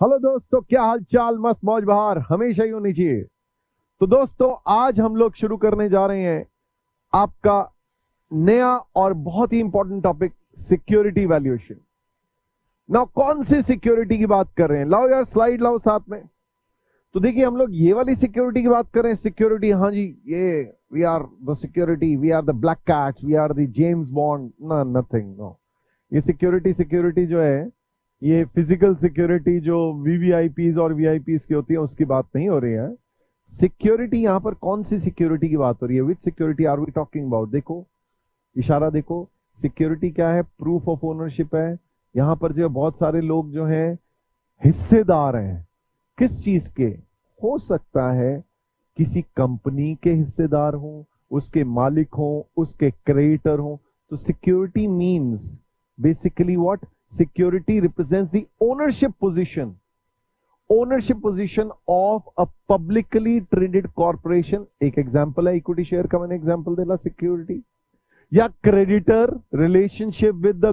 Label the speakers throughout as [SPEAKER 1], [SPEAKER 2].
[SPEAKER 1] Hello दोस्तों, क्या हाल चाल। मस्त मौज बहार हमेशा ही होनी चाहिए। तो दोस्तों, आज हम लोग शुरू करने जा रहे हैं आपका नया और बहुत ही इंपॉर्टेंट टॉपिक, सिक्योरिटी वैल्यूएशन। ना कौन सी सिक्योरिटी की बात कर रहे हैं? लाओ यार स्लाइड लाओ साथ में। तो देखिए, हम लोग ये वाली सिक्योरिटी की बात कर रहे हैं। सिक्योरिटी, हाँ जी, ये we are the security, we are the black cats, we are the James Bond. ना, नथिंग, नो। ये सिक्योरिटी सिक्योरिटी जो है, ये फिजिकल सिक्योरिटी जो वीवीआईपीज और वीआईपीज की होती है, उसकी बात नहीं हो रही है। सिक्योरिटी यहां पर कौन सी सिक्योरिटी की बात हो रही है? Which security are we talking about? देखो, इशारा देखो। सिक्योरिटी क्या है? प्रूफ ऑफ ओनरशिप है। यहां पर जो बहुत सारे लोग जो हैं हिस्सेदार हैं। किस चीज के? हो सकता है किसी कंपनी के हिस्सेदार हो, उसके मालिक हो, उसके क्रेडिटर हो। तो security means basically what? Security represents the ownership position of a publicly traded corporation. एक एग्जांपल है इक्विटी शेयर का, मैंने एग्जांपल दिला सिक्योरिटी। या creditor relationship with the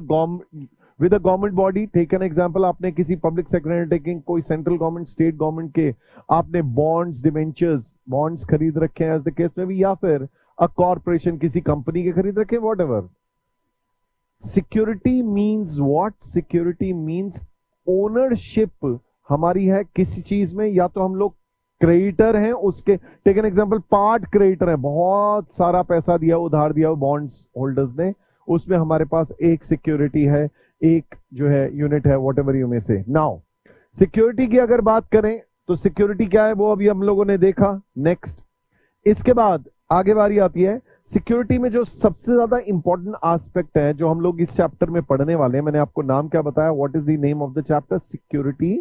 [SPEAKER 1] government body. Take an example, आपने किसी पब्लिक सेक्टर अंडरटेकिंग, कोई central government, state government के आपने बॉन्ड्स, डिवेंचर्स, बॉन्ड्स खरीद रखे हैं एज द केस में भी, या फिर अ कॉर्पोरेशन किसी कंपनी के खरीद रखे हैं, what ever. Security means what? Security means ownership हमारी है किसी चीज में। या तो हम लोग क्रेडिटर हैं उसके, take an example, part creditor है, बहुत सारा पैसा दिया, उधार दिया बॉन्ड्स होल्डर्स ने, उसमें हमारे पास एक सिक्योरिटी है, एक जो है यूनिट है, वॉट एवर यू में से। नाउ सिक्योरिटी की अगर बात करें तो सिक्योरिटी क्या है वो अभी हम लोगों ने देखा। नेक्स्ट, इसके बाद आगे बारी आती है सिक्योरिटी में जो सबसे ज्यादा इंपॉर्टेंट एस्पेक्ट है जो हम लोग इस चैप्टर में पढ़ने वाले हैं। मैंने आपको नाम क्या बताया? What is the name of the chapter? Security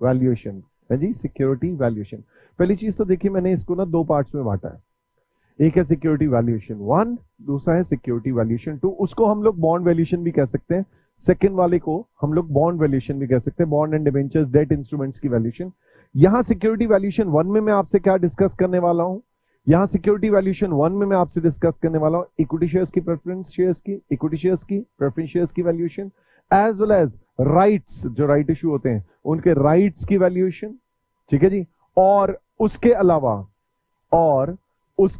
[SPEAKER 1] valuation है जी, सिक्योरिटी वैल्यूएशन। पहली चीज तो देखिए, मैंने इसको ना दो पार्ट्स में बांटा है। एक है सिक्योरिटी वैल्यूएशन 1, दूसरा है सिक्योरिटी वैल्यूएशन 2। उसको हम लोग बॉन्ड वैल्यूएशन भी कह सकते हैं। सेकेंड वाले को हम लोग बॉन्ड वैल्यूएशन भी कह सकते हैं, bond and debentures, debt instruments की वैल्यूएशन। यहां सिक्योरिटी वैल्यूएशन 1 में मैं आपसे क्या डिस्कस करने वाला हूं? यहां सिक्योरिटी वैल्यूएशन 1 में मैं आपसे डिस्कस करने वाला हूं इक्विटी शेयर्स की, प्रेफरेंस शेयर्स की, इक्विटी शेयर्स की, प्रेफरेंस शेयर्स की valuation, as well as rights, जो राइट इशू होते हैं उनके राइट्स की वैल्यूएशन। ठीक है जी। और उसके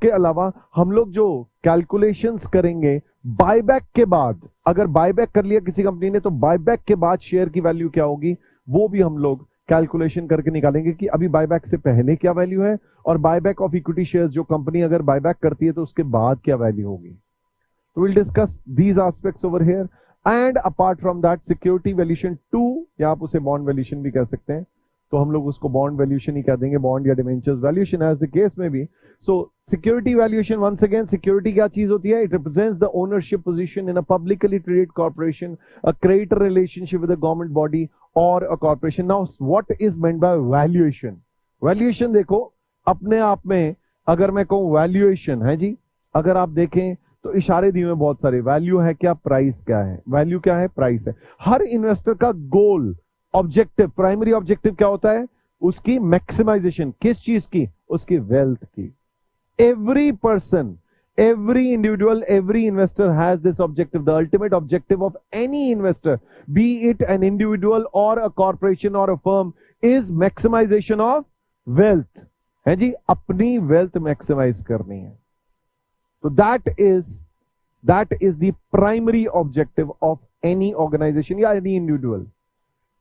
[SPEAKER 1] अलावा हम लोग जो कैलकुलेशंस करेंगे बायबैक के बाद, अगर बायबैक कर लिया किसी कंपनी ने तो बायबैक के बाद शेयर की वैल्यू क्या होगी, वो भी हम लोग कैलकुलेशन करके निकालेंगे कि अभी बायबैक से पहले क्या वैल्यू है, और बायबैक ऑफ इक्विटी शेयर्स, जो कंपनी अगर बायबैक करती है तो उसके बाद क्या वैल्यू होगी। तो will discuss these aspects over here. And apart from that security valuation 2, या आप उसे बॉन्ड वैल्यूएशन भी कह सकते हैं, तो हम लोग उसको बॉन्ड वैल्यूएशन ही कह देंगे, बॉन्ड या debentures valuation as the case में भी। So security valuation, once again, security क्या चीज होती है? It represents the ownership position in a publicly traded corporation, a creditor relationship with a government body और a corporation. Now what is meant by valuation? Valuation देखो अपने आप में, अगर मैं कहूं वैल्यूएशन है जी, अगर आप देखें तो इशारे दिए हुए बहुत सारे। वैल्यू है क्या? प्राइस क्या है? वैल्यू क्या है? प्राइस है। हर इन्वेस्टर का गोल, ऑब्जेक्टिव, प्राइमरी ऑब्जेक्टिव क्या होता है? उसकी मैक्सिमाइजेशन। किस चीज की? उसकी वेल्थ की। Every person, every individual, every investor has this objective. The ultimate objective of any investor, be it an individual or a corporation or a firm, is maximization of wealth है जी, अपनी wealth maximise करनी है। तो that is the primary objective of any organization या any individual.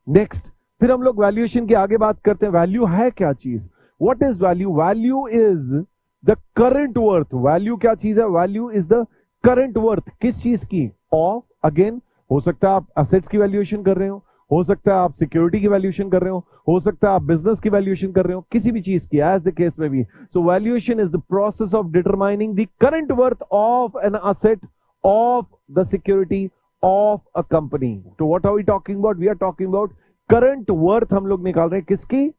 [SPEAKER 1] Next, फिर हम लोग valuation की आगे बात करते हैं। वैल्यू है क्या चीज? What is value? Value is the current worth. Value क्या चीज है? Value is the current worth. किस चीज की? ऑफ, अगेन, हो सकता है आप असेट्स की वैल्यूएशन कर रहे हो सकता है आप सिक्योरिटी की वैल्यूएशन कर रहे हो सकता है आप बिजनेस की वैल्यूएशन कर रहे हो, किसी भी चीज की, एज द केस में भी। So valuation is the process of determining the current worth of an asset, of the security, of a company. तो what are we talking about? We are talking about current worth हम लोग निकाल रहे हैं, किसकी?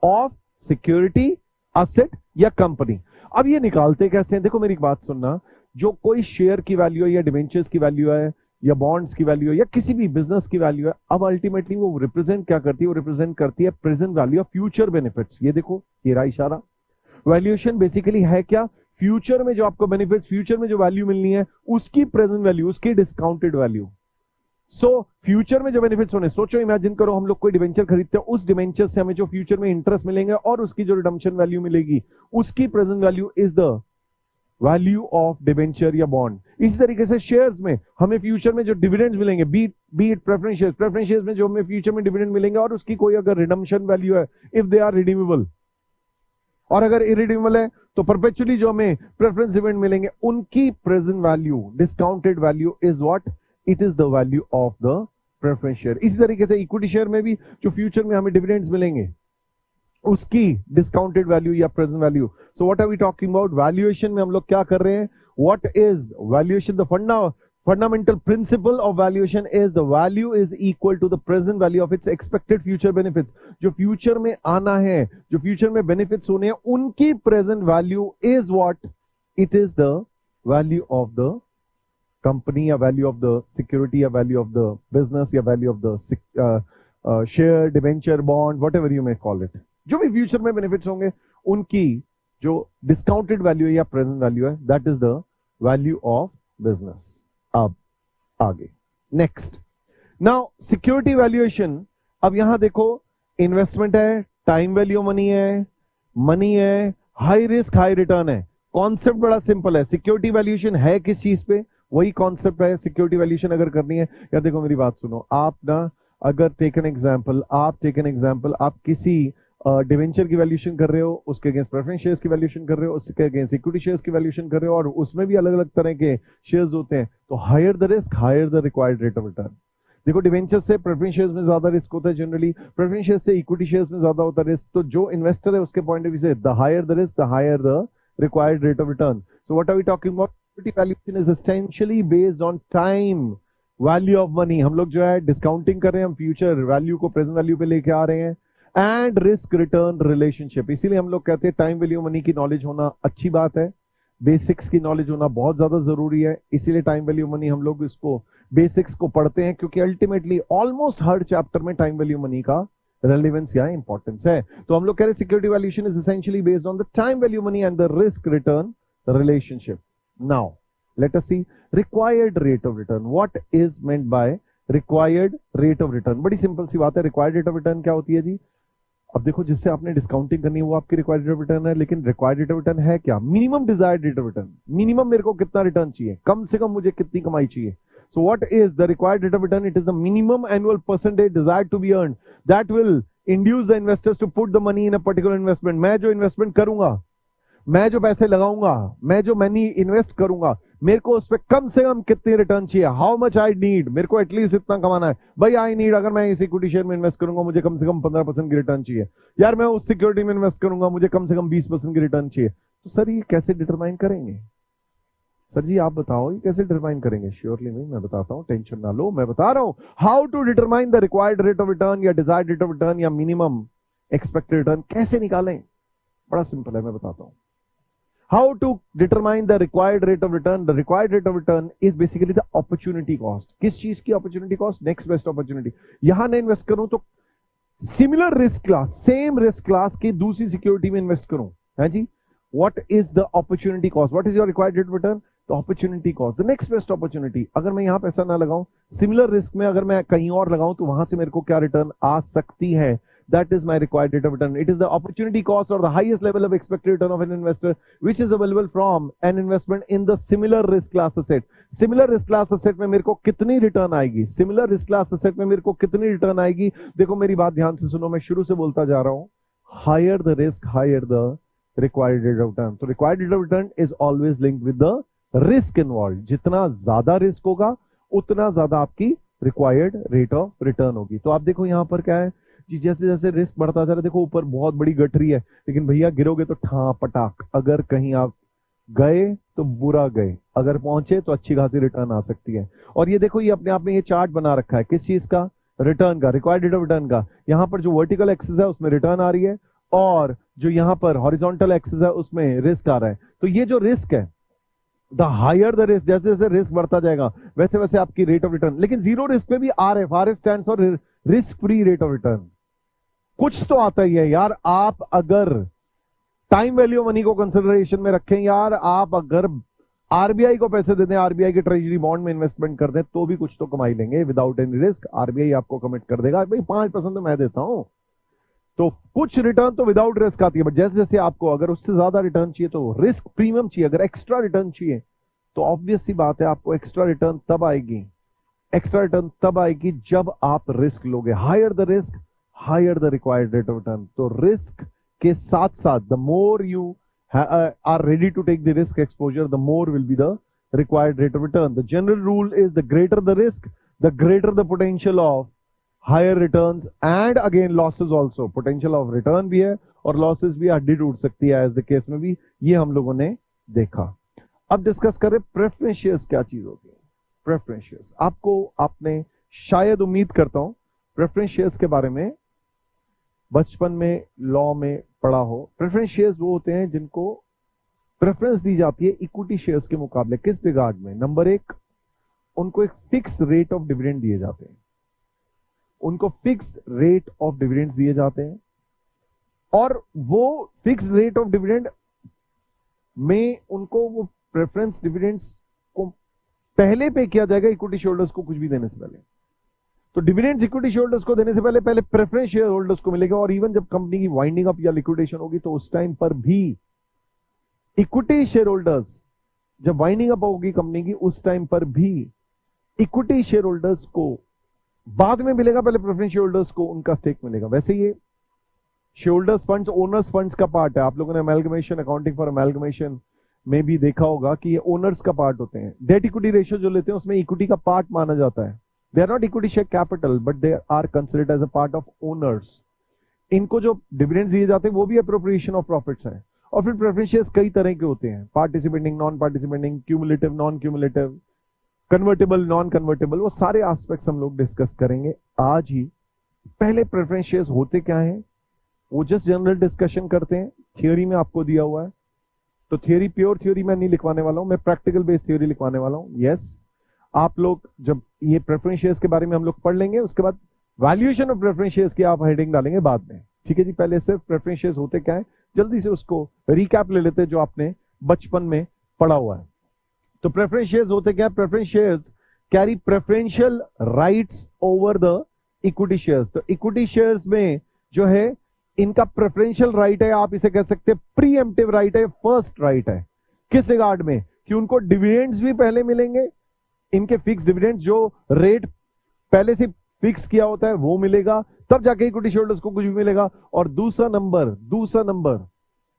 [SPEAKER 1] Of security, asset या company. अब ये निकालते कैसे हैं? देखो मेरी एक बात सुनना, जो कोई शेयर की वैल्यू है या डिवेंचर्स की वैल्यू है या बॉन्ड्स की वैल्यू है या किसी भी बिजनेस की वैल्यू है, अब अल्टीमेटली वो रिप्रेजेंट क्या करती है? वो रिप्रेजेंट करती है present value of future benefits. ये देखो, ये रहा इशारा। वैल्यूएशन बेसिकली है क्या? फ्यूचर में जो आपको बेनिफिट, फ्यूचर में जो वैल्यू मिलनी है उसकी प्रेजेंट वैल्यू, उसकी डिस्काउंटेड वैल्यू। सो फ्यूचर में जो बेनिफिट्स होने, सोचो इमेजिन करो हम लोग कोई डिवेंचर खरीदते हैं, उस डिवेंचर से हमें जो फ्यूचर में इंटरेस्ट मिलेंगे और उसकी जो रिडम्पशन वैल्यू मिलेगी, उसकी present value is the value of debenture या बॉन्ड। इसी तरीके से शेयर्स में हमें फ्यूचर में जो डिविडेंड्स मिलेंगे, बीट प्रेफरेंस शेयर्स में जो हमें फ्यूचर में डिविडेंड मिलेंगे और उसकी कोई अगर रिडम्पशन वैल्यू है, इफ दे आर रिडीमेबल, और अगर इरिडीमेबल है तो परपेचुअली जो हमें प्रेफरेंस डिविडेंड मिलेंगे, उनकी present value, discounted value is what, it is the value of the preference share. इसी तरीके से इक्विटी शेयर में भी जो फ्यूचर में हमें डिविडेंड्स मिलेंगे, उसकी डिस्काउंटेड वैल्यू या present value. So what are we talking about? Valuation में हम लोग क्या कर रहे हैं? What is valuation? The fundamental principle of valuation is the value is equal to the present value of its expected future benefits। जो future में आना है, जो फ्यूचर में बेनिफिट्स होने हैं, उनकी present value is what, it is the value of the company या वैल्यू ऑफ द सिक्योरिटी या वैल्यू ऑफ द बिजनेस या value of the share, debenture, bond, what ever you may call it. जो भी future में benefits होंगे, उनकी जो discounted value है या प्रेजेंट वैल्यू है, that is the value of business. अब आगे नेक्स्ट, नाउ सिक्योरिटी वैल्यूएशन। अब यहां देखो, इन्वेस्टमेंट है, टाइम वैल्यू मनी है, हाई रिस्क हाई रिटर्न है। कॉन्सेप्ट बड़ा सिंपल है। सिक्योरिटी वैल्यूएशन है किस चीज पे? वही कॉन्सेप्ट है। सिक्योरिटी वैल्यूएशन अगर करनी है, या देखो मेरी बात सुनो, आप ना अगर टेक एन एग्जांपल, आप किसी डिवेंचर की वैल्यूएशन कर रहे हो, उसके अगेंस्ट प्रेफरेंस शेयर्स की वैल्यूएशन कर रहे हो, उसके अगेंस्ट इक्विटी शेयर्स की वैल्यूएशन कर रहे हो, और उसमें भी अलग अलग तरह के शेयर्स होते हैं। तो higher the risk higher the required rate of return. देखो, डिवेंचर से प्रेफरेंस शेयर्स में ज्यादा रिस्क होता है जनरली, प्रेफरेंस शेयर्स से इक्विटी शेयर्स में ज्यादा होता है रिस्क। तो जो इन्वेस्टर है उसके पॉइंट ऑफ व्यू से, the higher the risk the higher the required rate of return. So what are we talking about? Security valuation is essentially based on time value of money. हम लोग जो है discounting कर रहे हैं, हम future value को प्रेजेंट वैल्यू पे लेके आ रहे हैं, एंड रिस्क रिटर्न रिलेशनशिप। इसीलिए हम लोग कहते हैं टाइम वैल्यू मनी की नॉलेज होना अच्छी बात है, बेसिक्स की नॉलेज होना बहुत ज्यादा जरूरी है। इसीलिए टाइम वैल्यू मनी हम लोग इसको बेसिक्स को पढ़ते हैं, क्योंकि अल्टीमेटली ऑलमोस्ट हर चैप्टर में टाइम वैल्यू मनी का रेलिवेंस या इंपॉर्टेंस है। तो हम लोग कह रहे हैं security valuation is essentially based on the time value money and the risk return relationship. Now let us see required rate of return. What is meant by required rate of return? बड़ी simple सी बात है। Required rate of return क्या होती है जी? अब देखो, जिससे आपने डिस्काउंटिंग करनी है वो आपकी रिक्वायर्ड रेट ऑफ रिटर्न है, लेकिन रिक्वायर्ड रेट ऑफ रिटर्न है क्या? Minimum desired rate of return. Minimum मेरे को कितना रिटर्न चाहिए, कम से कम मुझे कितनी कमाई चाहिए। So what is the required rate of return? It is the minimum annual percentage desired to be earn that will induce the investors to put the money in a particular investment. मैं जो investment करूंगा, मैं जो पैसे लगाऊंगा, मैं जो money invest करूंगा, मेरे को उस पर कम से कम कितनी रिटर्न चाहिए? How much I need? मेरे को एटलीस्ट इतना कमाना है भाई। आई नीड, अगर मैं इस इक्विटी शेयर में इन्वेस्ट करूंगा, मुझे कम से कम 15% की रिटर्न चाहिए। यार मैं उस सिक्योरिटी में इन्वेस्ट करूंगा, मुझे कम से कम 20% की रिटर्न चाहिए। तो सर ये कैसे डिटरमाइन करेंगे? सर जी आप बताओ ये कैसे डिटरमाइन करेंगे? श्योरली नहीं, मैं बताता हूं, टेंशन ना लो, मैं बता रहा हूं how to determine the required rate of return या डिजायर्ड रेट ऑफ रिटर्न या मिनिमम एक्सपेक्टेड रिटर्न कैसे निकालें। बड़ा सिंपल है, मैं बताता हूं। How to determine the required rate of return? The required rate of return is basically the opportunity cost. किस चीज की opportunity cost? Next best opportunity। यहां मैं इन्वेस्ट करूं तो similar risk class, same risk class की दूसरी सिक्योरिटी में इन्वेस्ट करूं, है जी। What is the opportunity cost? What is your required rate of return? The opportunity cost, the next best opportunity। अगर मैं यहां पैसा ना लगाऊं, सिमिलर रिस्क में अगर मैं कहीं और लगाऊं, तो वहां से मेरे को क्या रिटर्न आ सकती है? That is my required rate of return. It is the opportunity cost or the highest level of expected return of an investor which is available from an investment in the similar risk class asset. Similar risk class asset में मेरे को कितनी return आएगी? Similar risk class asset में मेरे को कितनी return आएगी? देखो मेरी बात ध्यान से सुनो, मैं शुरू से बोलता जा रहा हूं, higher the risk, higher the required rate of return. So required rate of return is always linked with the risk involved. जितना ज्यादा रिस्क होगा, उतना ज्यादा आपकी required rate of return होगी। तो आप देखो यहां पर क्या है जी, जैसे जैसे रिस्क बढ़ता जा रहा है, देखो ऊपर बहुत बड़ी गठरी है, लेकिन भैया गिरोगे तो ठा पटाक। अगर कहीं आप गए तो बुरा गए, अगर पहुंचे तो अच्छी खासी रिटर्न आ सकती है। और ये देखो, ये अपने आप में ये चार्ट बना रखा है, किस चीज का? रिटर्न का, रिक्वायर्ड रेट ऑफ रिटर्न का। यहाँ पर जो वर्टिकल एक्सिस है उसमें रिटर्न आ रही है, और जो यहाँ पर हॉरिजॉन्टल एक्सिस है उसमें रिस्क आ रहा है। तो ये जो रिस्क है, द हायर द रिस्क, जैसे जैसे रिस्क बढ़ता जाएगा वैसे वैसे आपकी रेट ऑफ रिटर्न। लेकिन जीरो रिस्क पे भी RF stands for risk free rate of return. कुछ तो आता ही है यार। आप अगर टाइम वैल्यू मनी को कंसिडरेशन में रखें यार, आप अगर आरबीआई को पैसे दे दें, आरबीआई के ट्रेजरी बॉन्ड में इन्वेस्टमेंट कर दें, तो भी कुछ तो कमाई लेंगे विदाउट एनी रिस्क। आरबीआई आपको कमिट कर देगा भाई 5% तो मैं देता हूं, तो कुछ रिटर्न तो विदाउट रिस्क आती है। बट जैसे जैसे आपको अगर उससे ज्यादा रिटर्न चाहिए तो रिस्क प्रीमियम चाहिए, अगर एक्स्ट्रा रिटर्न चाहिए तो ऑब्वियस सी बात है आपको एक्स्ट्रा रिटर्न तब आएगी, एक्स्ट्रा रिटर्न तब आएगी जब आप रिस्क लोगे। Higher the risk higher the required rate of return. तो रिस्क के साथ साथ the more you are ready to take the risk exposure, the more will be the required rate of return. The general rule is the greater the risk, the greater the potential of higher returns and again losses also. Potential of return भी है और losses भी, हड्डी टूट सकती है as the case में भी, ये हम लोगों ने देखा। अब डिस्कस करें प्रेफरेंस शेयर्स क्या चीज होती है। प्रेफरेंस शेयर्स आपको, आपने शायद, उम्मीद करता हूं प्रेफरेंस शेयर्स के बारे में बचपन में लॉ में पढ़ा हो। प्रेफरेंस शेयर्स वो होते हैं जिनको प्रेफरेंस दी जाती है इक्विटी शेयर्स के मुकाबले। किस रिगार्ड में? नंबर एक, उनको एक फिक्स रेट ऑफ डिविडेंड दिए जाते हैं, उनको फिक्स रेट ऑफ डिविडेंड दिए जाते हैं और वो फिक्स रेट ऑफ डिविडेंड में उनको वो प्रेफरेंस डिविडेंड्स को पहले पे किया जाएगा इक्विटी शेयर होल्डर्स को कुछ भी देने से पहले। तो डिविडेंड्स इक्विटी शेयर होल्डर्स को देने से पहले पहले प्रेफरेंस शेयर होल्डर्स को मिलेगा। और इवन जब कंपनी की वाइंडिंग अप या लिक्विडेशन होगी तो उस टाइम पर भी इक्विटी शेयर होल्डर्स, जब वाइंडिंग अप होगी कंपनी की, उस टाइम पर भी इक्विटी शेयर होल्डर्स को बाद में मिलेगा, पहले प्रेफरेंस शेयर होल्डर्स को उनका स्टेक मिलेगा। वैसे ये share holders funds owners funds का पार्ट है। आप लोगों ने अमेलगमेशन, अकाउंटिंग फॉर अमेलगमेशन में भी देखा होगा कि ये ओनर्स का पार्ट होते हैं। डेट इक्विटी रेशियो जो लेते हैं उसमें इक्विटी का पार्ट माना जाता है। They are not equity share capital but they are considered as a part of owners. इनको जो डिविडेंड दिए जाते हैं वो भी अप्रोप्रिएशन ऑफ प्रॉफिट्स है। और फिर प्रेफरेंस शेयर्स कई तरह के होते हैं, participating, non participating, cumulative, non cumulative, convertible, non convertible, वो सारे एस्पेक्ट्स हम लोग डिस्कस करेंगे आज ही। पहले प्रेफरेंस शेयर्स होते क्या हैं वो जस्ट जनरल डिस्कशन करते हैं। थियोरी में आपको दिया हुआ है, तो थियोरी, प्योर थियोरी मैं नहीं लिखवाने वाला हूं, मैं प्रैक्टिकल बेस्ड थियोरी लिखवाने वाला हूं। यस, आप लोग जब ये प्रेफरेंस शेयर्स के बारे में हम लोग पढ़ लेंगे, उसके बाद वैल्यूएशन ऑफ प्रेफरेंस शेयर्स की आप हेडिंग डालेंगे बाद में। ठीक है जी, पहले सिर्फ प्रेफरेंस शेयर्स होते क्या है जल्दी से उसको रिकैप ले लेते हैं जो आपने बचपन में पढ़ा हुआ है। तो प्रेफरेंस शेयर्स होते क्या है? Preference shares carry preferential rights over the equity shares. तो इक्विटी शेयर्स में जो है इनका प्रेफरेंशियल राइट है, आप इसे कह सकते हैं प्रीएम्प्टिव राइट है, फर्स्ट राइट है। किस रिगार्ड में? कि उनको डिविडेंड्स भी पहले मिलेंगे, इनके फिक्स डिविडेंड जो रेट पहले से फिक्स किया होता है वो मिलेगा, तब जाके इक्विटी शेयर होल्डर्स को कुछ भी मिलेगा। और दूसरा नंबर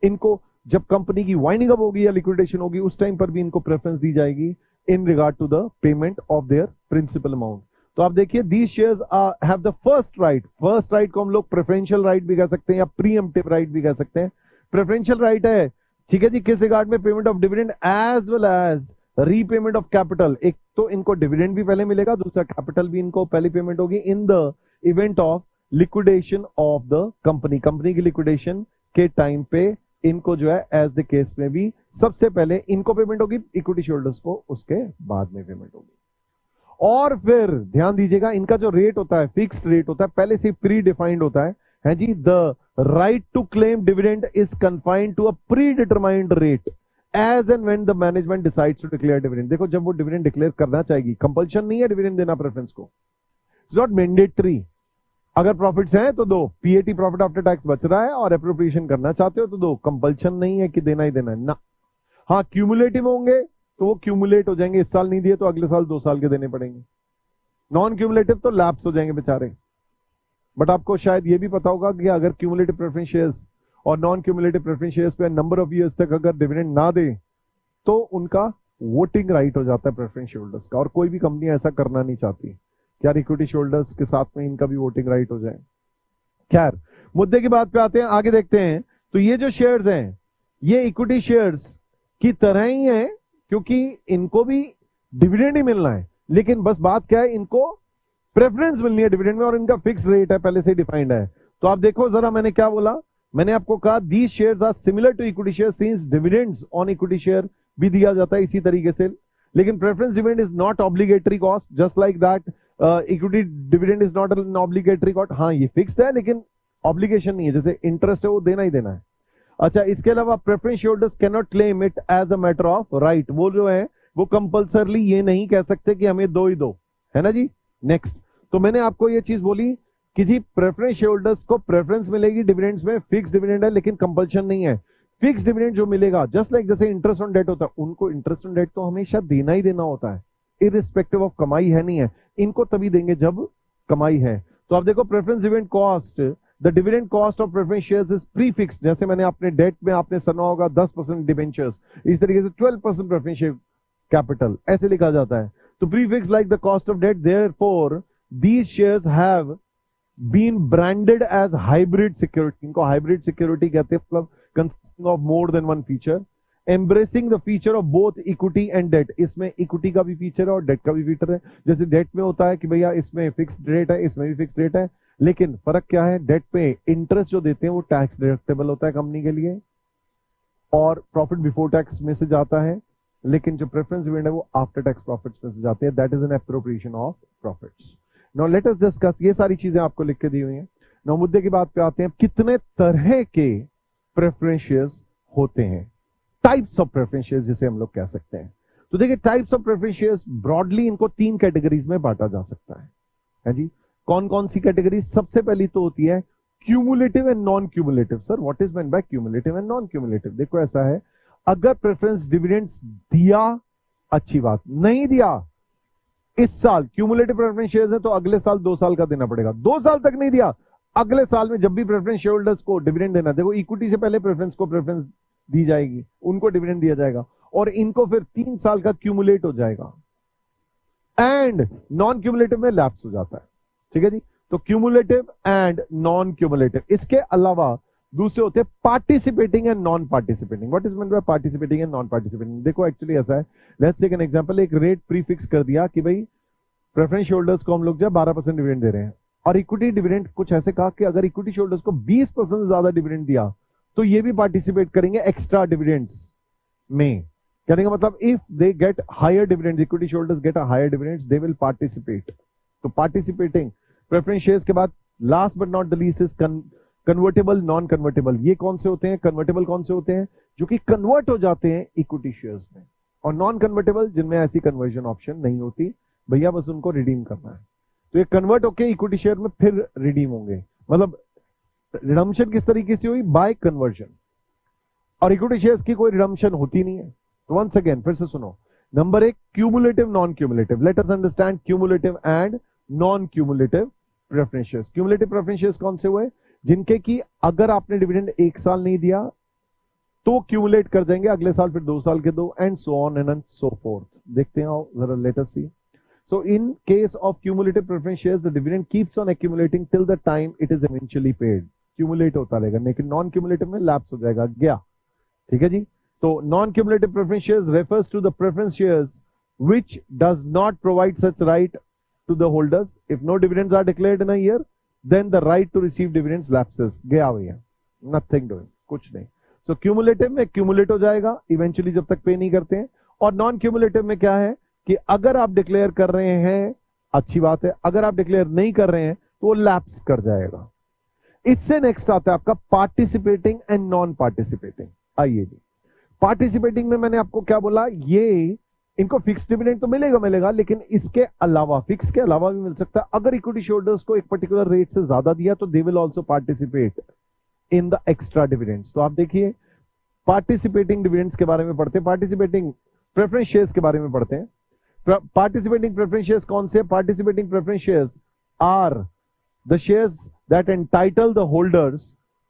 [SPEAKER 1] इनको जब कंपनी की वाइंडिंग अप होगी या लिक्विडेशन होगी उस टाइम पर भी इनको प्रेफरेंस दी जाएगी in regard to the payment of their principal amount. तो आप देखिए, these shares have the first right. First right को हम लोग प्रेफरेंशियल राइट भी कह सकते हैं या प्रीएम्प्टिव राइट भी कह सकते हैं। प्रेफरेंशियल राइट है, ठीक है जी, किस रिगार्ड में? Payment of dividend as well as repayment of capital. एक तो इनको डिविडेंड भी पहले मिलेगा, दूसरा कैपिटल भी इनको पहले पेमेंट होगी in the event of liquidation of the company. Company की लिक्विडेशन के टाइम पे इनको जो है एज द केस में भी सबसे पहले इनको पेमेंट होगी, इक्विटी शेयरहोल्डर्स को उसके बाद में पेमेंट होगी। और फिर ध्यान दीजिएगा, इनका जो रेट होता है फिक्स्ड रेट होता है, पहले से प्री डिफाइंड होता है जी। The right to claim dividend is confined to a pre determined rate as and when the management decides to declare dividend. देखो, जब वो डिविडेंड डिक्लेयर करना चाहेगी, कंपल्शन नहीं है डिविडेंड देना प्रेफरेंस को, इट्स नॉट मैंडेटरी। अगर प्रॉफिट्स हैं तो दो, पीएटी प्रॉफिट आफ्टर टैक्स बच रहा है और एप्रोप्रिएशन करना चाहते हो तो दो, कंपल्शन नहीं है कि देना ही देना है ना। हाँ, क्यूमुलेटिव होंगे तो वो क्यूमुलेट हो जाएंगे, इस साल नहीं दिए तो अगले साल 2 साल के देने पड़ेंगे। नॉन क्यूमुलेटिव तो लैप्स हो जाएंगे बेचारे। बट आपको शायद ये भी पता होगा कि अगर क्यूमुलेटिव प्रेफरेंस शेयर्स और नॉन क्यूमुलेटिव प्रेफरेंस शेयर्स पे नंबर ऑफ ईयर्स तक अगर डिविडेंड ना दे तो उनका वोटिंग राइट हो जाता है प्रेफरेंस शेयर होल्डर्स का। और कोई भी कंपनी ऐसा करना नहीं चाहती कि यार इक्विटी शेयर होल्डर्स के साथ में इनका भी वोटिंग राइट हो जाए। खैर, मुद्दे की बात पे आते हैं, आगे देखते हैं। तो ये जो शेयर्स हैं ये इक्विटी शेयर्स की तरह ही है, क्योंकि इनको भी डिविडेंड ही मिलना है, लेकिन बस बात क्या है, इनको प्रेफरेंस मिलनी है डिविडेंड में और इनका फिक्स रेट है, पहले से डिफाइंड है। तो आप देखो जरा, मैंने क्या बोला, मैंने आपको कहा these shares are similar to equity share since dividends on equity share भी दिया जाता है इसी तरीके से। लेकिन preference dividend is not obligatory cost, just like that equity dividend is not an obligatory cost. हाँ, ये फिक्स्ड है लेकिन ऑब्लिगेशन नहीं है, जैसे इंटरेस्ट है वो देना ही देना है। अच्छा, इसके अलावा preference holders can not claim it as a matter of right, वो जो है वो कंपल्सरली ये नहीं कह सकते कि हमें दो ही दो, है ना जी। नेक्स्ट, तो मैंने आपको ये चीज बोली कि जी प्रेफरेंस होल्डर्स को प्रेफरेंस मिलेगी डिविडेंड्स में, फिक्स डिविडेंड है लेकिन कंपल्शन नहीं है। फिक्स डिविडेंड जो मिलेगा जस्ट लाइक जैसे इंटरेस्ट ऑन डेट होता है, उनको इंटरेस्ट ऑन डेट तो हमेशा देना ही देना होता है, इररिस्पेक्टिव ऑफ कमाई है नहीं है, इनको तभी देंगे जब कमाई है। तो आप देखो preference dividend cost, the dividend cost of preference shares is prefixed, जैसे मैंने अपने डेट में आपने सुना होगा 10% डिबेंचर्स, इस तरीके से 12% प्रेफरेंस शेयर कैपिटल ऐसे लिखा जाता है। तो prefix like the cost of debt, therefore these shares have been branded as hybrid security, इनको हाइब्रिड सिक्योरिटी कहते हैं, मतलब consisting of more than one feature, embracing the feature of both equity and debt, इसमें equity का भी feature है और date का भी फीचर है। जैसे डेट में होता है कि भैया इसमें फिक्स्ड रेट है, इसमें भी फिक्स्ड रेट है, लेकिन फर्क क्या है, डेट पे इंटरेस्ट जो देते हैं वो टैक्स डिडक्टेबल होता है कंपनी के लिए और प्रॉफिट बिफोर टैक्स में से जाता है, लेकिन जो प्रेफरेंस डिविडेंड है वो आफ्टर टैक्स प्रॉफिट्स में से जाते हैं, that is an appropriation of profits. Now let us discuss, ये सारी चीजें आपको लिख के दी हुई हैं। नाउ मुद्दे की बात पे आते हैं, कितने तरह के प्रेफरेंस शेयर्स होते हैं, टाइप्स ऑफ प्रेफरेंस शेयर्स जिसे हम लोग कह सकते हैं। तो देखिए types of preference shares broadly इनको 3 कैटेगरीज में बांटा जा सकता है जी। कौन कौन सी कैटेगरी? सबसे पहली तो होती है cumulative and non cumulative. Sir what is meant bye cumulative and non cumulative? देखो ऐसा है, अगर प्रेफरेंस डिविडेंड्स दिया अच्छी बात, नहीं दिया इस साल क्यूमुलेटिव प्रेफरेंस शेयर्स है तो अगले साल 2 साल का देना पड़ेगा, 2 साल तक नहीं दिया अगले साल में जब भी प्रेफरेंस शेयर होल्डर्स को डिविडेंड देना, देखो इक्विटी से पहले प्रेफरेंस को प्रेफरेंस दी जाएगी, उनको डिविडेंड दिया जाएगा और इनको फिर 3 साल का क्यूमुलेट हो जाएगा एंड नॉन क्यूमुलेटिव में लैप्स हो जाता है। ठीक है जी, तो क्यूमुलेटिव एंड नॉन क्यूमुलेटिव। इसके अलावा दूसरे होते हैं participating and non participating. What is meant by participating and non participating? देखो एक्चुअली ऐसा है, लेट्स टेक एन एग्जांपल, एक रेट प्रीफिक्स कर दिया कि भाई प्रेफरेंस होल्डर्स को हम लोग जो 12% डिविडेंड दे रहे हैं और इक्विटी डिविडेंड कुछ ऐसे कहा कि अगर इक्विटी होल्डर्स को 20% से ज्यादा डिविडेंड दिया तो ये भी पार्टिसिपेट करेंगे एक्स्ट्रा डिविडेंड्स में। कहने का मतलब if they get higher dividends, equity holders get a higher dividends, they will participate. तो पार्टिसिपेटिंग प्रेफरेंस शेयर्स के बाद last but not the least is convertible non convertible. ये कौन से होते हैं? कन्वर्टेबल कौन से होते हैं? जो कि कन्वर्ट हो जाते हैं इक्विटी शेयर्स में, और नॉन कन्वर्टेबल जिनमें ऐसी कन्वर्जन ऑप्शन नहीं होती, भैया बस उनको रिडीम करना है। तो ये कन्वर्ट होके इक्विटी शेयर में फिर रिडीम होंगे, मतलब रिडम्पशन किस तरीके से हुई? Bye conversion. और इक्विटी शेयर्स की कोई रिडम्पशन होती नहीं है। तो वंस अगेन फिर से सुनो, number 1 cumulative non cumulative. Let us understand cumulative and non cumulative preference shares. Cumulative preference shares कौन से हुए? जिनके की अगर आपने डिविडेंड 1 साल नहीं दिया तो क्यूमुलेट कर देंगे अगले साल, फिर 2 साल के 2 and so on and so forth. देखते हैं जरा, let us see. So in case of cumulative preference shares, the dividend keeps on accumulating till the time it is eventually paid. Cumulate होता रहेगा, लेकिन non cumulative में lapse हो जाएगा, गया। ठीक है जी। तो non cumulative preference shares refers to the preference shares which does not provide such right to the holders. If no dividends are declared in a year, then the right to receive dividends lapses. गया भैया, nothing doing, कुछ नहीं। So cumulative में accumulate हो जाएगा eventually जब तक पे नहीं करते हैं, और non cumulative में क्या है कि अगर आप डिक्लेयर कर रहे हैं अच्छी बात है, अगर आप डिक्लेयर नहीं कर रहे हैं तो वो लैप्स कर जाएगा। इससे नेक्स्ट आता है आपका पार्टिसिपेटिंग एंड नॉन पार्टिसिपेटिंग। आइए जी, पार्टिसिपेटिंग में मैंने आपको क्या बोला, ये इनको फिक्स डिविडेंड तो मिलेगा, लेकिन इसके अलावा, फिक्स के अलावा भी मिल सकता है। अगर इक्विटी होल्डर्स को एक पर्टिकुलर रेट से ज्यादा दिया तो they will also participate in the extra dividends. तो आप देखिए पार्टिसिपेटिंग डिविडेंड्स के बारे में पढ़ते हैं, पार्टिसिपेटिंग प्रेफरेंस शेयर्स के बारे में पढ़ते हैं। Participating preference shares कौन से? Participating preference shares are the shares that entitle the holders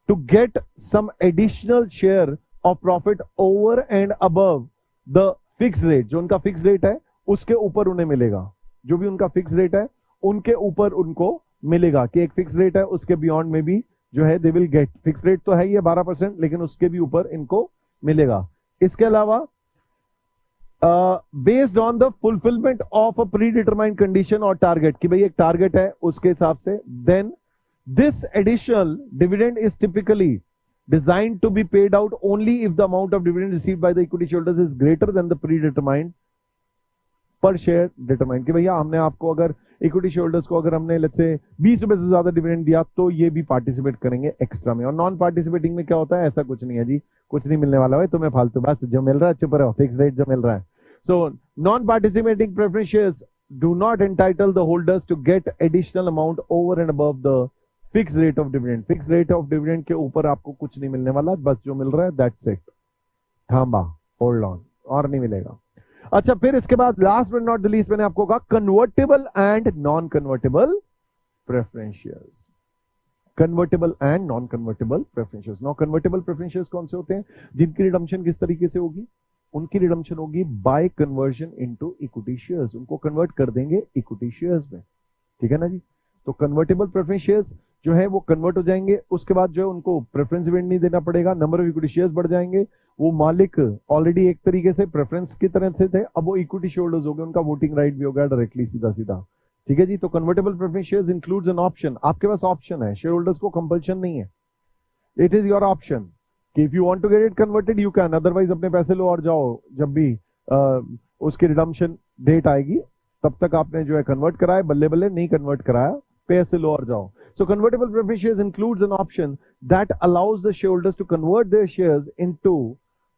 [SPEAKER 1] to get some additional share of profit over and above the fixed rate। जो उनका फिक्स रेट है उसके ऊपर उन्हें मिलेगा, जो भी उनका फिक्स रेट है उनके ऊपर उनको मिलेगा, कि एक फिक्स रेट है उसके बियॉन्ड में भी जो है they will get. Fix rate तो है ही 12%, लेकिन उसके भी ऊपर इनको मिलेगा। इसके अलावा based on the fulfilment of a pre determined condition और टारगेट, कि भाई एक टारगेट है उसके हिसाब से, then this additional dividend is typically designed to be paid out only if the amount of dividend received by the equity holders is greater than the pre determined per share determined. कि भैया हमने आपको अगर equity share holders को अगर हमने let's say 20 रुपए से ज्यादा डिविडेंड दिया तो ये भी पार्टिसिपेट करेंगे एक्स्ट्रा में। और नॉन पार्टिसिपेटिंग में क्या होता है, ऐसा कुछ नहीं है जी, कुछ नहीं मिलने वाला है तुम्हें फालतू, बस जो मिल रहा है चुप रहो, फिक्स रेट जो मिल रहा है। So non participating preference shares do not entitle the holders to get additional amount over and above the fixed rate of dividend। fixed rate of dividend के ऊपर आपको कुछ नहीं मिलने वाला, बस जो मिल रहा है that's it। थांबा, होल्ड ऑन, और नहीं मिलेगा। अच्छा, फिर इसके बाद last but not the least मैंने आपको कहा convertible and non convertible preference shares. Convertible and non convertible preference shares. Non convertible preference shares कौन से होते हैं, जिनकी रिडम्पशन किस तरीके से होगी, उनकी रिडम्पशन होगी bye conversion into equity shares. उनको कन्वर्ट कर देंगे इक्विटी शेयर्स में, ठीक है ना जी। तो कन्वर्टेबल प्रेफरेंस शेयर्स जो है वो कन्वर्ट हो जाएंगे, उसके बाद जो है उनको प्रेफरेंस डिविडेंड नहीं देना पड़ेगा, नंबर ऑफ इक्विटी शेयर्स बढ़ जाएंगे, वो मालिक ऑलरेडी एक तरीके से प्रेफरेंस की तरह से थे, अब वो इक्विटी शेयर होल्डर्स हो गए, उनका वोटिंग राइट भी हो गया डायरेक्टली, सीधा सीधा, ठीक है जी। तो convertible preference shares includes an option, आपके पास ऑप्शन है, शेयर होल्डर्स को कंपल्शन नहीं है, इट इज योर ऑप्शन कि if you want to get it converted you can, otherwise अपने पैसे लो और जाओ, जब भी उसकी रिडम्पशन डेट आएगी तब तक आपने जो है कन्वर्ट कराया, बल्ले बल्ले, नहीं कन्वर्ट कराया पैसे लो और जाओ। So convertible preference shares includes an option that allows the shareholders to convert their shares into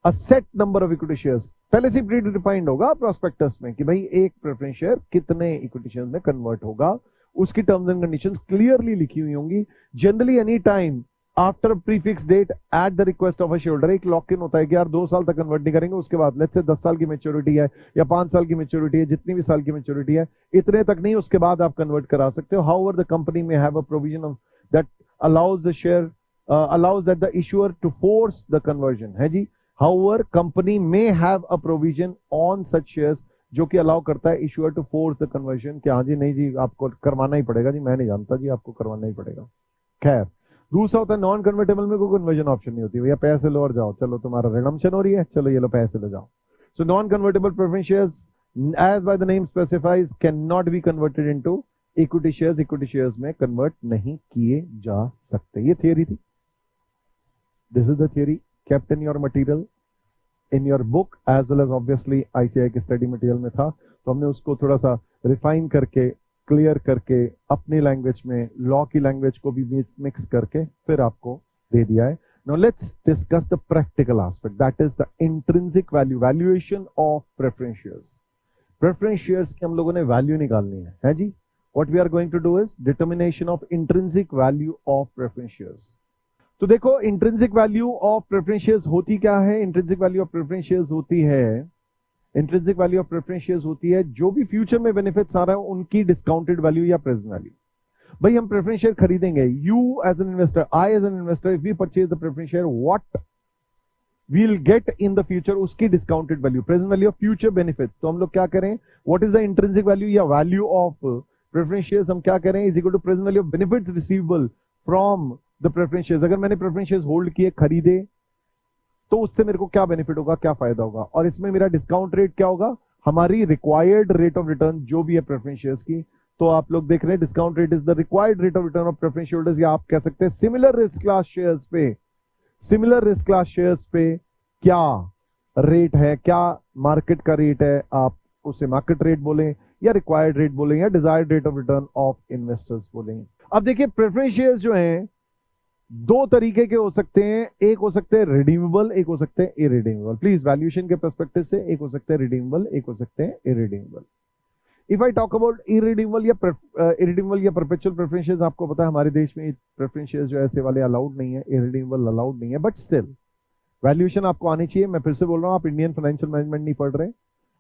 [SPEAKER 1] a set number of equity shares। पहले से प्री डिफाइंड होगा प्रोस्पेक्टस में कि भाई एक प्रेफरेंस शेयर कितने इक्विटी शेयर्स में कन्वर्ट होगा, उसकी टर्म्स एंड कंडीशंस क्लियरली लिखी हुई होंगी। Generally any time after prefix date at the request of a share holder, एक लॉक इन होता है कि यार 2 साल तक कन्वर्ट नहीं करेंगे, उसके बाद लेट्स से 10 साल की मेच्योरिटी है या 5 साल की मेच्योरिटी है, जितनी भी साल की मेच्योरिटी है इतने तक नहीं, उसके बाद आप कन्वर्ट करा सकते हो। However the company may have a provision of that allows the share allows that the issuer to force the conversion, है जी। However company may have a provision on such shares जो कि अलाउ करता है issuer to force the conversion, कि हाँ जी नहीं जी आपको करवाना ही पड़ेगा जी, मैं नहीं जानता जी, आपको करवाना ही पड़ेगा। खैर, दूसरा होता है नॉन कन्वर्टेबल में कोई कन्वर्जन ऑप्शन नहीं होती, भैया पैसे लो और जाओ, चलो तुम्हारा रिडम्पशन हो रही है, चलो ये लो पैसे ले जाओ। So non convertible preference shares as by the name specifies can not be converted into equity shares, equity shares में कन्वर्ट नहीं किए जा सकते। ये थियरी थी, this is the theory kept in your material in your book as well as obviously ICI के study material में था, तो हमने उसको थोड़ा सा रिफाइन करके क्लियर करके अपनी लैंग्वेज में लॉ की लैंग्वेज को भी मिक्स करके फिर आपको दे दिया है। Now let's discuss the practical aspect, that is the intrinsic value, valuation of preference shares. Preference shares की हम लोगों ने वैल्यू निकालनी है जी। What we are going to do is determination of intrinsic value of preference shares. तो देखो intrinsic value of preference shares होती क्या है, intrinsic value of preference shares होती है, intrinsic value of preference shares होती है जो भी फ्यूचर में बेनिफिट्स आ रहा है उनकी डिस्काउंटेड वैल्यू या प्रेजेंट वैल्यू। भाई हम प्रेफरेंस शेयर खरीदेंगे, you as an investor, I as an investor, if we purchase the preference share, what we'll get in the future, उसकी discounted value, present value of future benefit. तो हम लोग क्या करें, what is the intrinsic value या value of preference shares, हम क्या करें, is equal to present value of benefits receivable from the preference shares. अगर मैंने प्रेफरेंस शेयर्स होल्ड किए, खरीदे, तो उससे मेरे को क्या बेनिफिट होगा, क्या फायदा होगा, और इसमें मेरा डिस्काउंट रेट क्या होगा, हमारी रिक्वायर्ड रेट ऑफ रिटर्न जो भी है प्रेफरेंस शेयर्स की। तो आप लोग देख रहे हैं discount rate is the required rate of return of preference holders, या आप कह सकते हैं सिमिलर रिस्क क्लास शेयर्स पे, सिमिलर रिस्क क्लास शेयर्स पे क्या रेट है, क्या मार्केट का रेट है, आप उसे मार्केट रेट बोलें या रिक्वायर्ड रेट बोलें या desired rate of return of investors बोलें। अब देखिए प्रेफरेंस शेयर्स जो हैं दो तरीके के हो सकते हैं, एक हो सकते हैं रिडीमेबल, एक हो सकते हैं इरिडीमेबल। प्लीज वैल्यूएशन के पर्सपेक्टिव से एक हो सकते हैं रिडीमेबल, एक हो सकते हैं irredeemable. If I talk about irredeemable या परपेचुअल प्रेफरेंस शेयर्स, आपको पता है हमारे देश में प्रेफरेंस शेयर्स जो ऐसे वाले अलाउड नहीं है, इरिडीमेबल अलाउड नहीं है, बट स्टिल वैल्यूएशन आपको आनी चाहिए। मैं फिर से बोल रहा हूं, आप इंडियन फाइनेंशियल मैनेजमेंट नहीं पढ़ रहे,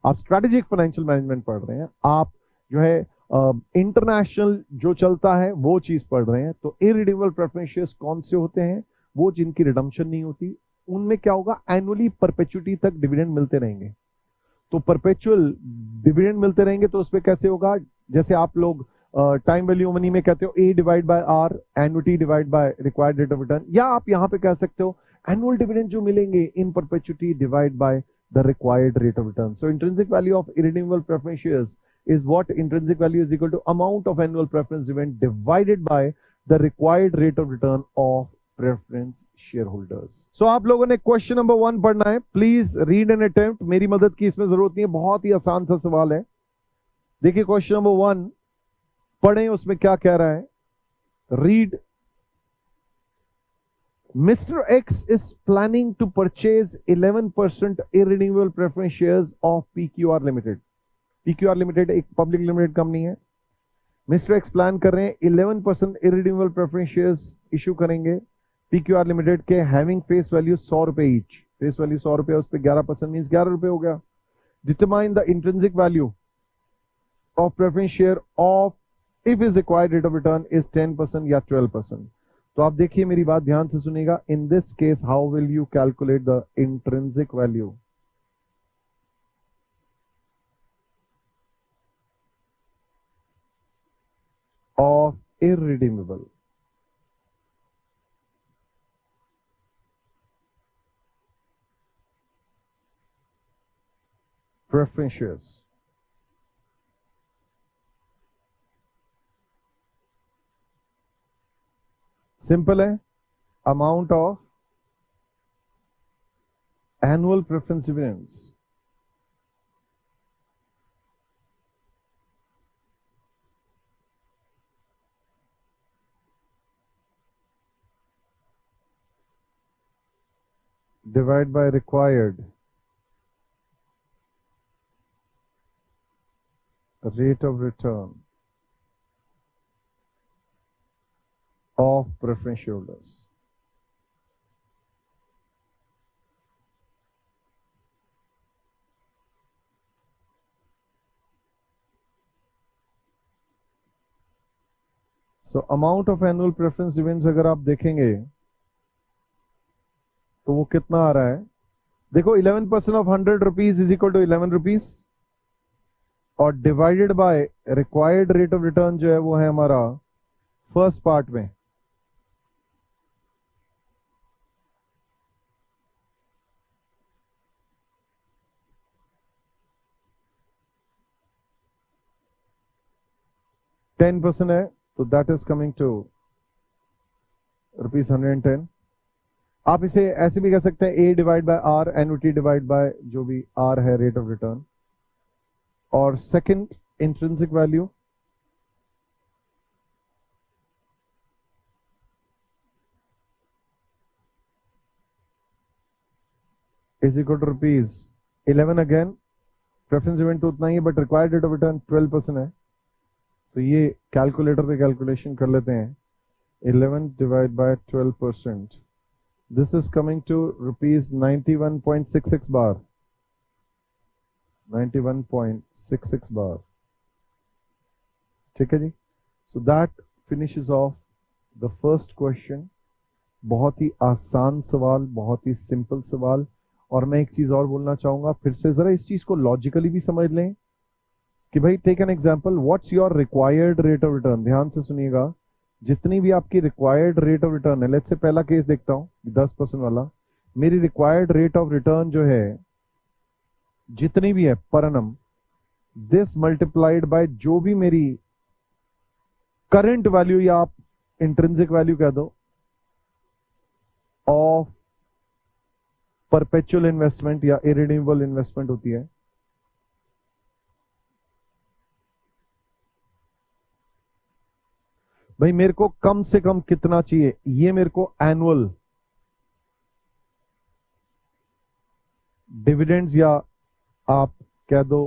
[SPEAKER 1] आप स्ट्रेटेजिक फाइनेंशियल मैनेजमेंट पढ़ रहे हैं, आप जो है इंटरनेशनल जो चलता है वो चीज पढ़ रहे हैं। तो इरिडीमेबल प्रेफरेंस शेयर्स कौन से होते हैं, वो जिनकी रिडम्पशन नहीं होती, उनमें क्या होगा, एनुअली परपेचुटी तक डिविडेंड मिलते रहेंगे। तो परपेचुअल डिविडेंड मिलते रहेंगे तो उसपे कैसे होगा, जैसे आप लोग टाइम वैल्यू मनी में कहते हो A divide by R, annuity divide by required rate of return, या आप यहां पे कह सकते हो एनुअल डिविडेंड जो मिलेंगे in perpetuity divide by the required rate of return. So intrinsic value of irredeemable preference shares is what intrinsic value is equal to amount of annual preference dividend divided by the required rate of return of preference shareholders। So आप लोगों ने question number 1 पढ़ना है, please read and attempt, मेरी मदद की इसमें जरूरत नहीं है, बहुत ही आसान सा सवाल है। देखिए क्वेश्चन नंबर 1, पढ़ें उसमें क्या कह रहा है, read. Mr. X is planning to purchase 11% irredeemable preference shares of PQR Limited. PQR Limited एक पब्लिक लिमिटेड कंपनी है। मिस्टर एक्स प्लान कर रहे हैं 11% irredeemable preference shares इशू करेंगे PQR लिमिटेड के, हैविंग फेस वैल्यू 100 रुपए ईच। फेस वैल्यू 100 रुपए, उस पर 11% मीन 11 रुपए हो गया। Determine the intrinsic value of preference share of if is required rate of return is 10% या 12%। तो आप देखिए, मेरी बात ध्यान से सुनिएगा। In this case how will you calculate the intrinsic value of irredeemable preference shares? Simple है, amount of annual preference dividends divide by required rate of return of preference shareholders. So amount of annual preference dividends अगर आप देखेंगे तो वो कितना आ रहा है, देखो 11% of 100 rupees is equal to 11 rupees, और divided by required rate of return जो है वो है हमारा फर्स्ट पार्ट में %10 है, तो दैट इज कमिंग टू ₹110। आप इसे ऐसे भी कह सकते हैं A divide by R, annuity divide by जो भी आर है रेट ऑफ रिटर्न। और second intrinsic value is equal to ₹11 again, preference event तो उतना ही है but required rate of return 12% है, तो ये कैलकुलेटर पे कैलकुलेशन कर लेते हैं। 11 divide by 12%, this is coming to ₹91.66 बार, 91.66 बार। ठीक है जी, so that finishes off the first question. बहुत ही आसान सवाल, बहुत ही सिंपल सवाल। और मैं एक चीज और बोलना चाहूंगा, फिर से जरा इस चीज को लॉजिकली भी समझ लें कि भाई take an example, what's your required rate of return. ध्यान से सुनिएगा, जितनी भी आपकी रिक्वायर्ड रेट ऑफ रिटर्न है, लेट्स से पहला केस देखता हूं 10% वाला, मेरी रिक्वायर्ड रेट ऑफ रिटर्न जो है जितनी भी है per annum, this multiplied by जो भी मेरी करंट वैल्यू या आप इंट्रिंसिक वैल्यू कह दो ऑफ परपेचुअल इन्वेस्टमेंट या इरिडीमेबल इन्वेस्टमेंट होती है, भाई मेरे को कम से कम कितना चाहिए, ये मेरे को एनुअल डिविडेंड्स या आप कह दो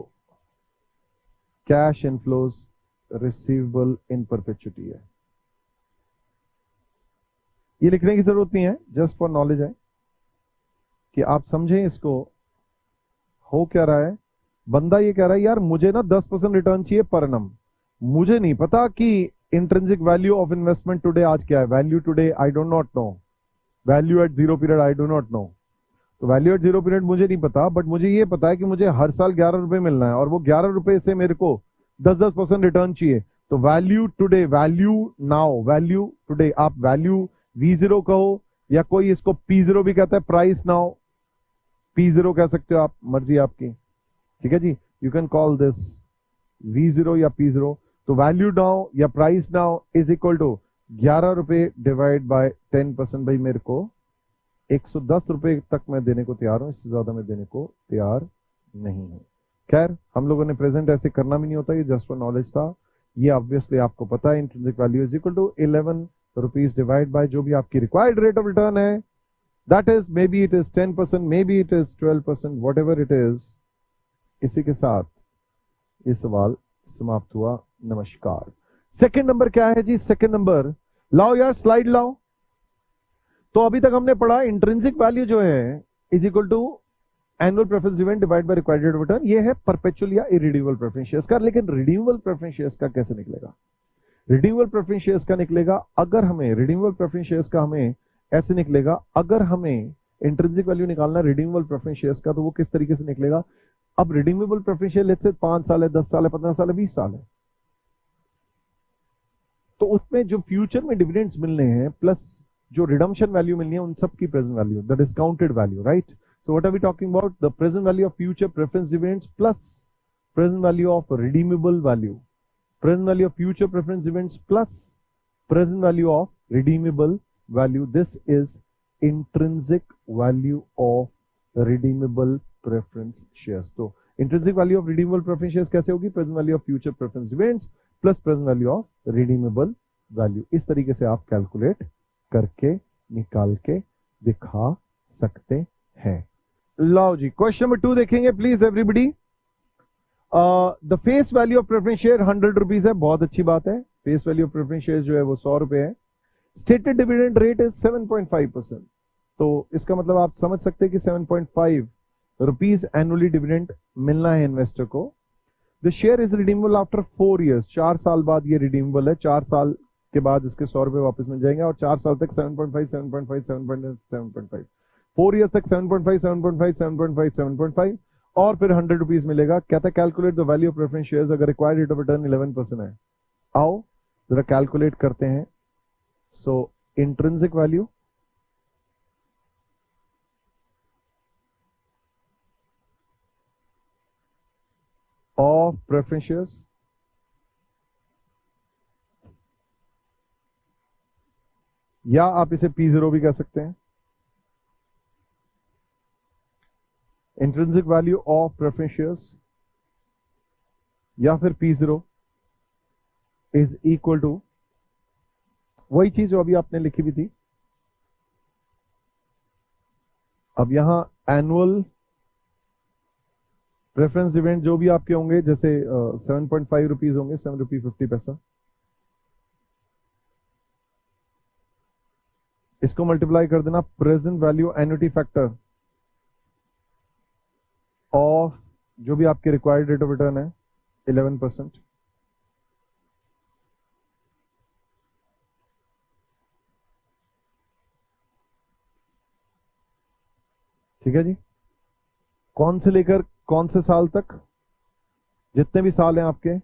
[SPEAKER 1] कैश इनफ्लोज रिसीवेबल इन परपेचुटी है। ये लिखने की जरूरत नहीं है, जस्ट फॉर नॉलेज है कि आप समझें इसको। हो क्या रहा है, बंदा ये कह रहा है यार मुझे ना 10% रिटर्न चाहिए पर एनम, मुझे नहीं पता कि intrinsic value of investment today आज क्या है, value today I don't not know, value at zero period I do not know. तो वैल्यू एट जीरो पीरियड मुझे नहीं पता, बट मुझे ये पता है कि मुझे हर साल 11 रुपए मिलना है और वो 11 रुपए से मेरे को 10% रिटर्न चाहिए। तो value today, value now, value today, आप वैल्यू V0 कहो या कोई इसको P0 भी कहता है, प्राइस नाउ P0 कह सकते हो आप, मर्जी आपकी। ठीक है जी, you can call this V0 या P0। तो वैल्यू नाउ या price now is equal to 11 रुपए डिवाइड बाय 10%। भाई मेरे को 110 रुपए तक मैं देने को तैयार हूं, इससे ज्यादा मैं देने को तैयार नहीं हूं। खैर हम लोगों ने प्रेजेंट ऐसे करना भी नहीं होता, ये जस्ट फॉर नॉलेज था। ये ऑब्वियसली आपको पता है, intrinsic value is equal to 11 rupees divide by जो भी आपकी रिक्वायर्ड रेट ऑफ रिटर्न है, that is may be it is 10%, may be it is 12%, whatever it is. इसी के साथ ये सवाल समाप्त हुआ। नमस्कार। सेकंड नंबर क्या है जी? सेकंड नंबर, लाओ यार स्लाइड लाओ। तो अभी तक हमने पढ़ा इंट्रिंसिक वैल्यू जो है is equal to annual preference dividend divide by required rate of return. ये है परपेचुअल या इरिडीमेबल प्रेफरेंस शेयर्स का। लेकिन रिडीमेबल प्रेफरेंस शेयर्स का कैसे निकलेगा? रिडीमेबल प्रेफरेंस शेयर्स का निकलेगा अगर हमें, रिडीमेबल प्रेफरेंस शेयर्स का हमें ऐसे निकलेगा, अगर हमें इंट्रिंसिक वैल्यू निकालना रिडीमेबल प्रेफरेंस शेयर्स का, तो वो किस तरीके से निकलेगा? अब redeemable preference share let's say 5 साल है, 10 साल है, 15 साल है, 20 साल है, तो उसमें जो फ्यूचर में डिविडेंड्स मिलने हैं प्लस जो रिडम्पशन वैल्यू मिलनी है उन सब की present value, the discounted value, right? So what are we talking about? The present value of future preference dividends plus present value of redeemable value, present value of future preference events plus present value of redeemable value. This is intrinsic value of redeemable preference shares. तो intrinsic value of redeemable preference shares कैसे होगी? present value of future preference events plus present value of redeemable value. इस तरीके से आप calculate करके निकाल के दिखा सकते हैं। लो जी, क्वेश्चन नंबर 2 देखेंगे please everybody. The face value of preference share 100 rupees है, बहुत अच्छी बात है। Face value of preference share जो है वो 100 रुपए है। Stated dividend rate is 7.5%। तो इसका मतलब आप समझ सकते हैं कि 7.5 रुपीज एनुअली डिविडेंड मिलना है इन्वेस्टर को। The share is redeemable after 4 years. 4 साल बाद ये रिडीमेबल है। 4 साल के बाद इसके 100 रुपए वापस मिल जाएंगे और 4 साल तक 7.5 7.5 7.5 4 ईयर्स तक 7.5 7.5 7.5 7.5 और फिर 100 रुपीज मिलेगा। कहता है calculate the value of preference shares अगर रिक्वायर्ड रेट ऑफ रिटर्न 11% है। आओ जरा कैलकुलेट करते हैं। So intrinsic value of preference shares या आप इसे P0 भी कह सकते हैं। Intrinsic value of preference shares या फिर P0 इज इक्वल टू वही चीज जो अभी आपने लिखी भी थी। अब यहां एनुअल प्रेफरेंस इवेंट जो भी आपके होंगे, जैसे 7.5 रुपीज होंगे, 7 रुपी 50 पैसा, इसको मल्टीप्लाई कर देना present value annuity factor of जो भी आपके रिक्वायर्ड रेट ऑफ रिटर्न है 11%। ठीक है जी। कौन से लेकर कौन से साल तक? जितने भी साल हैं आपके,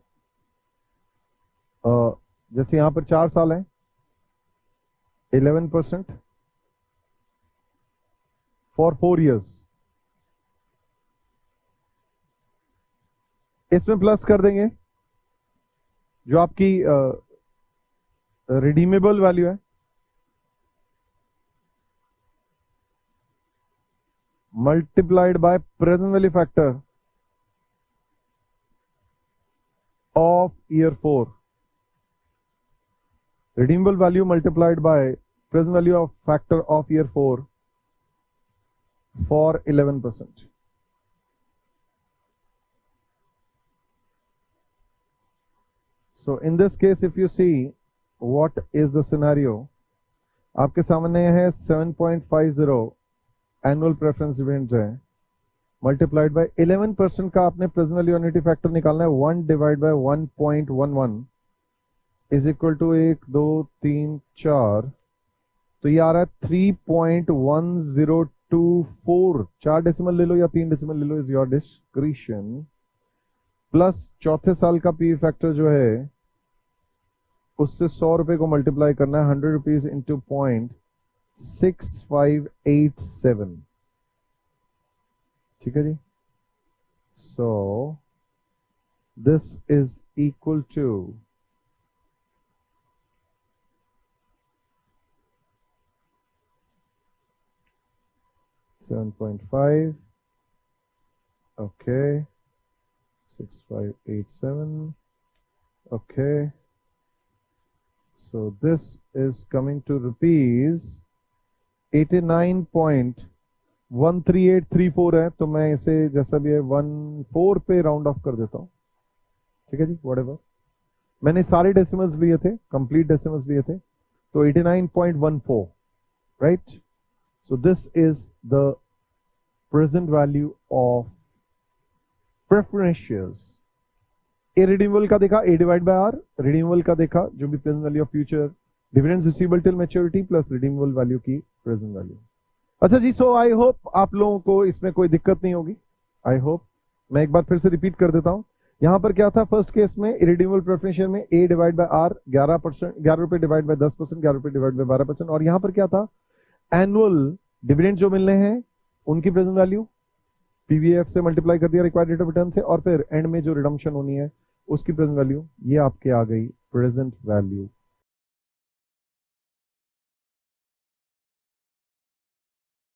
[SPEAKER 1] जैसे यहां पर 4 साल हैं, 11% फॉर 4 ईयर्स। इसमें प्लस कर देंगे जो आपकी रिडीमेबल वैल्यू है, multiplied by present value factor of year 4। redeemable value multiplied by present value of factor of year 4 for 11%. So in this case if you see what is the scenario, आपके सामने है 7.50 annual preference event है multiplied by 11% का आपने present value unity factor निकालना है। 1 divide by 1.11 is equal to 1 2 3 4, तो ये आ रहा है 3.1024। 4 डेसिमल ले लो या 3 डेसिमल ले लो, इज योर डिस्क्रिशन। प्लस चौथे साल का पी फैक्टर जो है उससे 100 रुपए को मल्टीप्लाई करना है 100 रुपीज इंटू 0.6587। ठीक है जी। So this is equal to 7.5, okay, 6587 Okay, so this is coming to rupees 89.13834 है, तो मैं इसे जैसा भी है 14 पे राउंड ऑफ कर देता हूँ। ठीक है जी, व्हाटएवर। मैंने सारे डेसिमल्स लिए थे, कंप्लीट डेसिमल्स लिए थे, तो 89.14, right. So this is the present value of preference shares. Irredeemable का देखा A divide by R, redeemable का देखा जो भी present value of future dividends receivable till maturity plus redeemable value की प्रेजेंट वैल्यू। अच्छा जी, सो आई होप आप लोगों को इसमें कोई दिक्कत नहीं होगी। I hope. मैं एक बार फिर से रिपीट कर देता हूं। यहां पर क्या था फर्स्ट केस में, इरिडीमेबल प्रेफरेंस शेयर में A डिवाइड बाय आर 11%, 11 रुपए डिवाइड बाय 10%, 11 रुपए डिवाइड बाय 12%। और यहां पर क्या था, एनुअल डिविडेंड जो मिलने हैं उनकी प्रेजेंट वैल्यू पीवीएफ से मल्टीप्लाई कर दिया रिक्वायर्ड रेट ऑफ रिटर्न से, और फिर एंड में जो रिडम्पशन होनी है उसकी प्रेजेंट वैल्यू, ये आपके आ गई प्रेजेंट वैल्यू